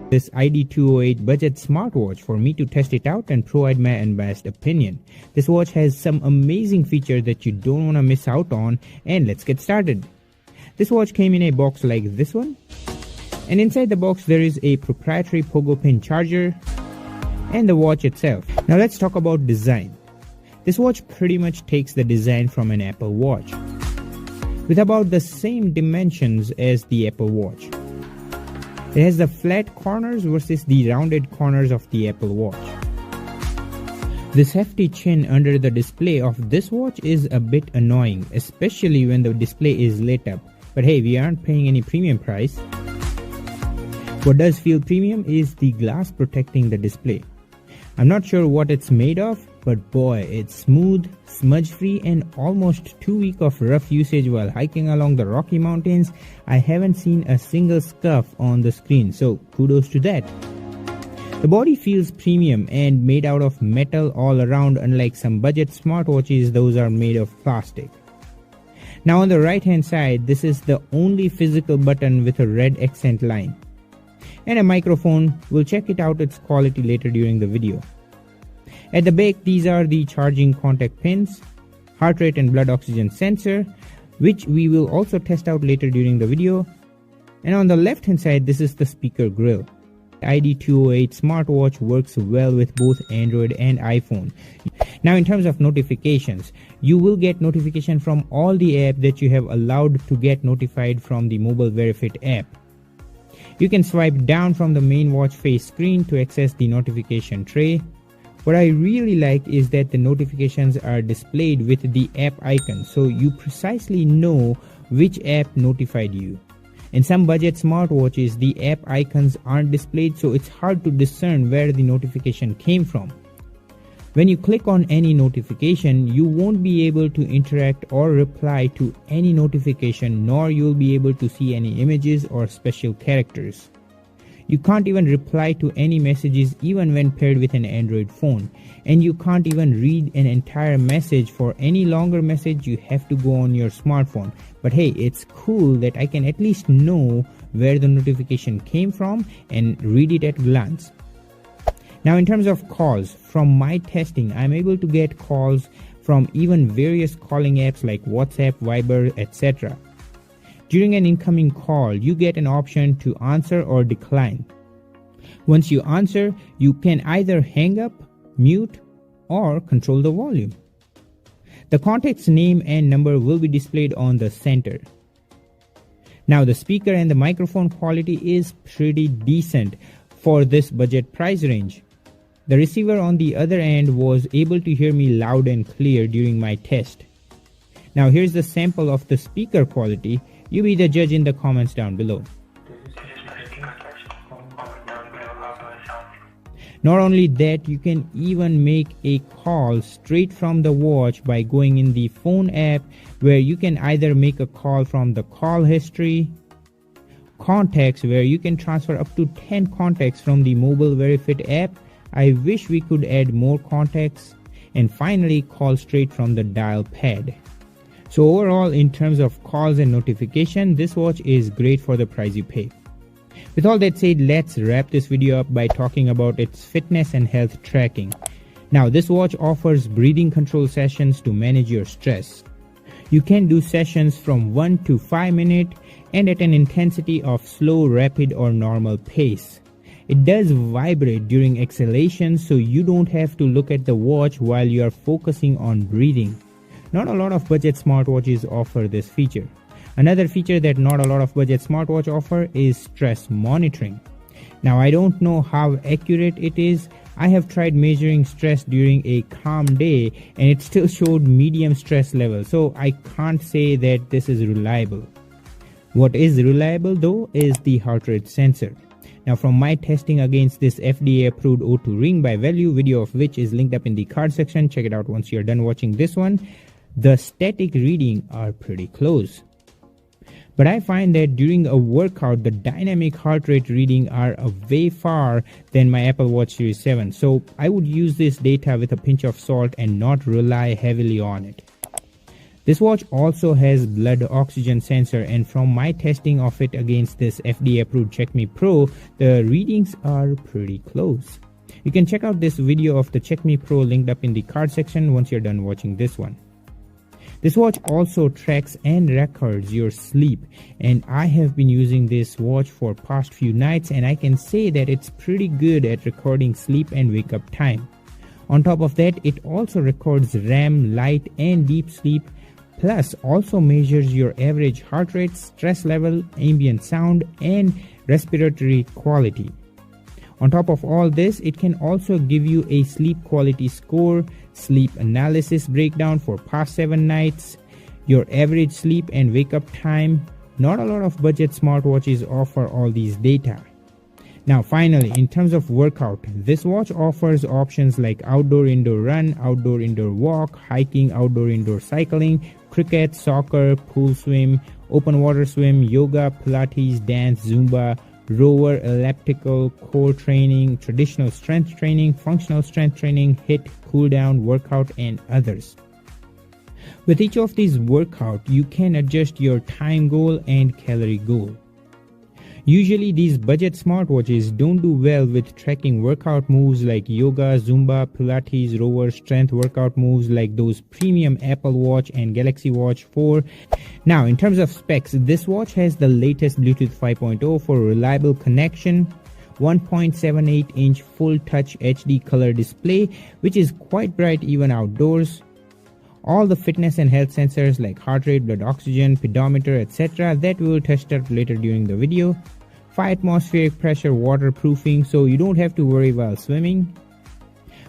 this ID208 budget smartwatch for me to test it out and provide my unbiased opinion. This watch has some amazing features that you don't want to miss out on, and let's get started. This watch came in a box like this one, and inside the box there is a proprietary pogo pin charger and the watch itself. Now let's talk about design. This watch pretty much takes the design from an Apple Watch, with about the same dimensions as the Apple Watch. It has the flat corners versus the rounded corners of the Apple Watch. This hefty chin under the display of this watch is a bit annoying, especially when the display is lit up. But hey, we aren't paying any premium price. What does feel premium is the glass protecting the display. I'm not sure what it's made of, but boy, it's smooth, smudge-free, and almost 2 weeks of rough usage while hiking along the Rocky Mountains. I haven't seen a single scuff on the screen, so kudos to that. The body feels premium and made out of metal all around, unlike some budget smartwatches, those are made of plastic. Now on the right hand side, this is the only physical button with a red accent line. And a microphone. We'll check it out its quality later during the video. At the back, these are the charging contact pins, heart rate and blood oxygen sensor, which we will also test out later during the video. And on the left hand side, this is the speaker grill. ID208 smartwatch works well with both Android and iPhone. Now in terms of notifications, you will get notification from all the apps that you have allowed to get notified from the mobile Veryfit app. You can swipe down from the main watch face screen to access the notification tray. What I really like is that the notifications are displayed with the app icon, so you precisely know which app notified you. In some budget smartwatches, the app icons aren't displayed, so it's hard to discern where the notification came from. When you click on any notification, you won't be able to interact or reply to any notification, nor you'll be able to see any images or special characters. You can't even reply to any messages even when paired with an Android phone, and you can't even read an entire message. For any longer message, you have to go on your smartphone. But hey, it's cool that I can at least know where the notification came from and read it at a glance. Now in terms of calls, from my testing, I'm able to get calls from even various calling apps like WhatsApp, Viber, etc. During an incoming call, you get an option to answer or decline. Once you answer, you can either hang up, mute, or control the volume. The contact's name and number will be displayed on the center. Now the speaker and the microphone quality is pretty decent for this budget price range. The receiver on the other end was able to hear me loud and clear during my test. Now here's the sample of the speaker quality. You be the judge in the comments down below. Not only that, you can even make a call straight from the watch by going in the phone app, where you can either make a call from the call history, contacts, where you can transfer up to 10 contacts from the mobile Veryfit app. I wish we could add more contacts, and finally call straight from the dial pad. So overall, in terms of calls and notification, this watch is great for the price you pay. With all that said, let's wrap this video up by talking about its fitness and health tracking. Now this watch offers breathing control sessions to manage your stress. You can do sessions from 1 to 5 minutes and at an intensity of slow, rapid, or normal pace. It does vibrate during exhalation, so you don't have to look at the watch while you are focusing on breathing. Not a lot of budget smartwatches offer this feature. Another feature that not a lot of budget smartwatch offer is stress monitoring. Now I don't know how accurate it is. I have tried measuring stress during a calm day and it still showed medium stress level, so I can't say that this is reliable. What is reliable though is the heart rate sensor. Now from my testing against this FDA approved O2 ring by Value, video of which is linked up in the card section, check it out once you're done watching this one, the static reading are pretty close. But I find that during a workout, the dynamic heart rate reading are way far than my Apple Watch Series 7. So I would use this data with a pinch of salt and not rely heavily on it. This watch also has blood oxygen sensor, and from my testing of it against this FDA approved Check Me Pro, the readings are pretty close. You can check out this video of the Check Me Pro linked up in the card section once you're done watching this one. This watch also tracks and records your sleep, and I have been using this watch for past few nights, and I can say that it's pretty good at recording sleep and wake up time. On top of that, it also records REM, light and deep sleep, plus also measures your average heart rate, stress level, ambient sound and respiratory quality. On top of all this, it can also give you a sleep quality score, sleep analysis breakdown for past 7 nights, your average sleep and wake up time. Not a lot of budget smartwatches offer all these data. Now finally, in terms of workout, this watch offers options like outdoor-indoor run, outdoor-indoor walk, hiking, outdoor-indoor cycling, cricket, soccer, pool swim, open water swim, yoga, Pilates, dance, Zumba, rower, elliptical, core training, traditional strength training, functional strength training, HIIT, cool down, workout and others. With each of these workout, you can adjust your time goal and calorie goal. Usually these budget smartwatches don't do well with tracking workout moves like yoga, Zumba, Pilates, rower, strength workout moves like those premium Apple Watch and Galaxy Watch 4. Now in terms of specs, this watch has the latest Bluetooth 5.0 for reliable connection, 1.78-inch full touch HD color display which is quite bright even outdoors, all the fitness and health sensors like heart rate, blood oxygen, pedometer, etc. that we will test out later during the video, 5 atmospheric pressure waterproofing so you don't have to worry while swimming,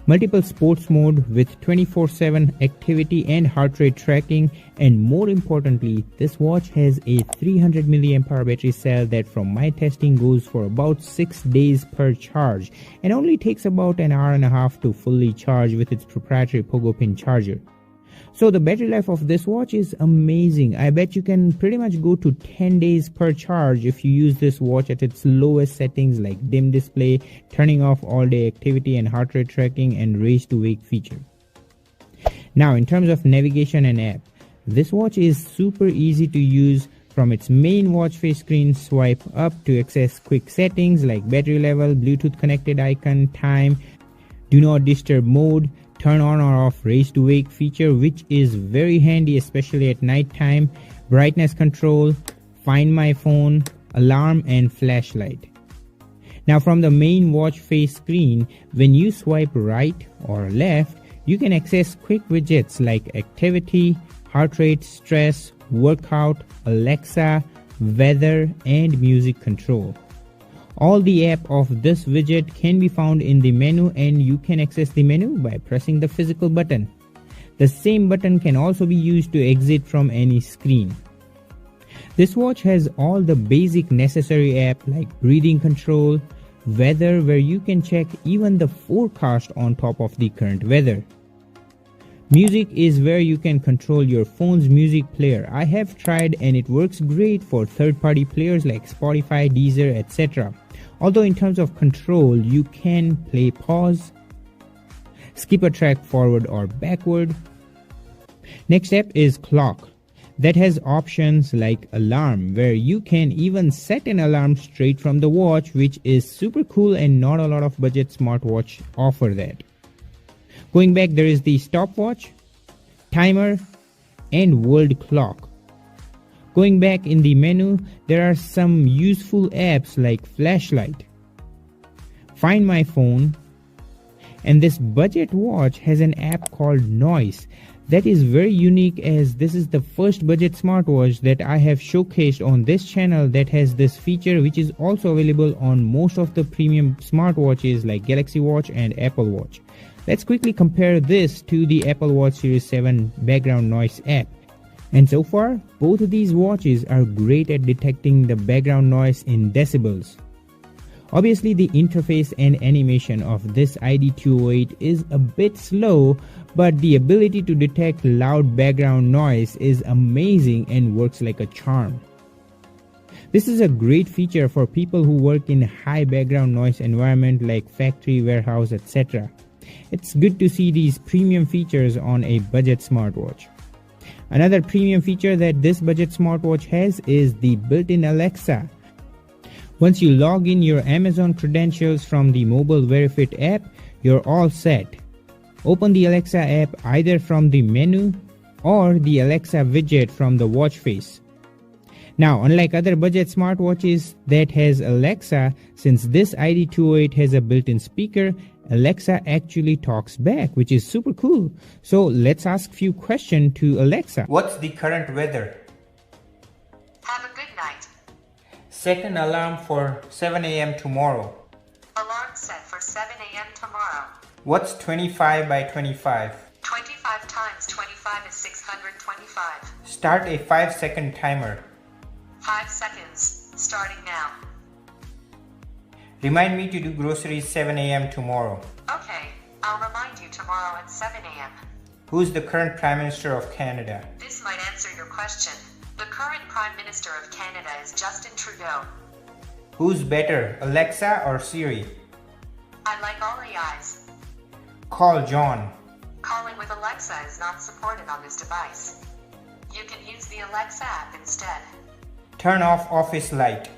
multiple sports mode with 24/7 activity and heart rate tracking, and more importantly, this watch has a 300 mAh battery cell that from my testing goes for about 6 days per charge and only takes about an hour and a half to fully charge with its proprietary pogo pin charger. So the battery life of this watch is amazing. I bet you can pretty much go to 10 days per charge if you use this watch at its lowest settings like dim display, turning off all day activity and heart rate tracking, and raise to wake feature. Now in terms of navigation and app, this watch is super easy to use. From its main watch face screen, swipe up to access quick settings like battery level, Bluetooth connected icon, time, do not disturb mode, turn on or off raise to wake feature which is very handy especially at night time, brightness control, find my phone, alarm and flashlight. Now from the main watch face screen, when you swipe right or left, you can access quick widgets like activity, heart rate, stress, workout, Alexa, weather and music control. All the app of this widget can be found in the menu and you can access the menu by pressing the physical button. The same button can also be used to exit from any screen. This watch has all the basic necessary app like breathing control, weather where you can check even the forecast on top of the current weather. Music is where you can control your phone's music player. I have tried and it works great for third-party players like Spotify, Deezer, etc. Although in terms of control, you can play pause, skip a track forward or backward. Next step is clock. That has options like alarm where you can even set an alarm straight from the watch, which is super cool and not a lot of budget smartwatch offer that. Going back, there is the stopwatch, timer and world clock. Going back in the menu, there are some useful apps like flashlight, find my phone, and this budget watch has an app called Noise that is very unique as this is the first budget smartwatch that I have showcased on this channel that has this feature, which is also available on most of the premium smartwatches like Galaxy Watch and Apple Watch. Let's quickly compare this to the Apple Watch Series 7 background noise app. And so far, both of these watches are great at detecting the background noise in decibels. Obviously, the interface and animation of this ID208 is a bit slow, but the ability to detect loud background noise is amazing and works like a charm. This is a great feature for people who work in high background noise environment like factory, warehouse, etc. It's good to see these premium features on a budget smartwatch. Another premium feature that this budget smartwatch has is the built-in Alexa. Once you log in your Amazon credentials from the mobile Veryfit app, you're all set. Open the Alexa app either from the menu or the Alexa widget from the watch face. Now, unlike other budget smartwatches that has Alexa, since this ID208 has a built-in speaker, Alexa actually talks back, which is super cool. So let's ask a few questions to Alexa. What's the current weather? Have a good night. Set an alarm for 7 a.m. tomorrow. Alarm set for 7 a.m. tomorrow. What's 25 by 25? 25 times 25 is 625. Start a 5-second timer. 5 seconds, starting now. Remind me to do groceries 7 a.m. tomorrow. Okay, I'll remind you tomorrow at 7 a.m. Who's the current Prime Minister of Canada? This might answer your question. The current Prime Minister of Canada is Justin Trudeau. Who's better, Alexa or Siri? I like all AIs. Call John. Calling with Alexa is not supported on this device. You can use the Alexa app instead. Turn off office light.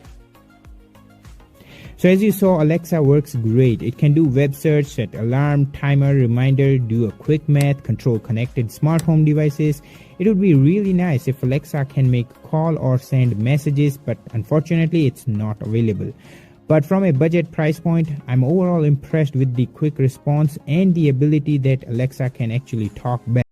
So as you saw, Alexa works great. It can do web search, set alarm, timer, reminder, do a quick math, control connected smart home devices. It would be really nice if Alexa can make call or send messages, but unfortunately it's not available. But from a budget price point, I'm overall impressed with the quick response and the ability that Alexa can actually talk back.